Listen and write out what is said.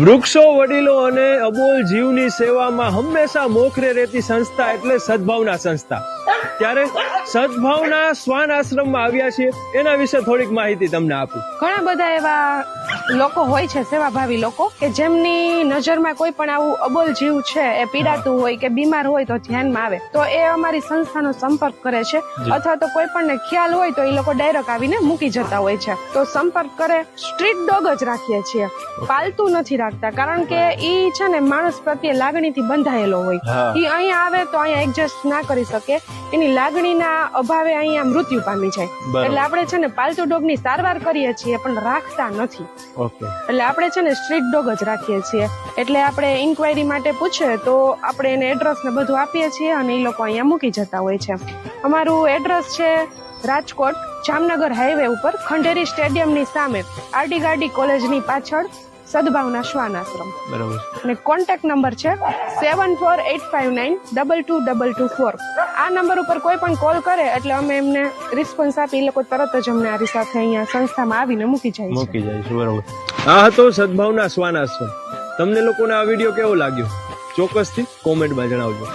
વૃક્ષો, વડીલો અને અબોલ જીવની સેવામાં હંમેશા મોખરે રહેતી સંસ્થા એટલે સદભાવના સંસ્થા. ત્યારે સદભાવના શ્વાન આશ્રમમાં આવ્યા છીએ, એના વિશે થોડીક માહિતી તમને આપું. ઘણા બધા એવા લોકો હોય છે, સેવાભાવી લોકો, કે જેમની નજરમાં કોઈ પણ આવું અબોલ જીવ છે એ પીડાતું હોય કે બીમાર હોય તો ધ્યાનમાં આવે તો એ અમારી સંસ્થાનો સંપર્ક કરે છે, અથવા તો કોઈ પણ ખ્યાલ હોય તો એ લોકો ડાયરેક્ટ આવીને મૂકી જતા હોય છે. તો સંપર્ક કરે. સ્ટ્રીટ ડોગ જ રાખીએ છીએ, પાલતુ નથી રાખતા, કારણ કે ઈ છે ને માણસ પ્રત્યે લાગણીથી બંધાયેલો હોય. ઈ અહીંયા આવે તો અહીંયા એડજસ્ટ ના કરી શકે, એની લાગણીના અભાવે અહીંયા મૃત્યુ પામી જાય. એટલે આપણે છે ને પાલતુ ડોગ ની સારવાર કરીએ છીએ પણ રાખતા નથી. એટલે આપણે છે ને સ્ટ્રીટ ડોગ જ રાખીએ છીએ. એટલે આપણે ઇન્ક્વાયરી માટે પૂછે તો આપણે એને એડ્રેસ ને બધું આપીએ છીએ અને એ લોકો અહીંયા મૂકી જતા હોય છે. અમારું એડ્રેસ છે રાજકોટ જામનગર હાઈવે ઉપર, ખંડેરી સ્ટેડિયમ ની સામે, આરડી ગાડી કોલેજની પાછળ, સદભાવના શ્વાન આશ્રમ. બરાબર. અને કોન્ટેક્ટ નંબર છે 7485922224. આ નંબર ઉપર કોઈ પણ કોલ કરે એટલે અમે એમને રિસ્પોન્સ આપી, એ લોકો તરત જ અમને આરી સાથે અહીંયા સંસ્થામાં આવીને મૂકી જાય છે. બરાબર. આ હતો સદભાવના શ્વાન આશ્રમ. તમને લોકોને આ વિડીયો કેવો લાગ્યો ચોક્કસથી કોમેન્ટમાં જણાવજો.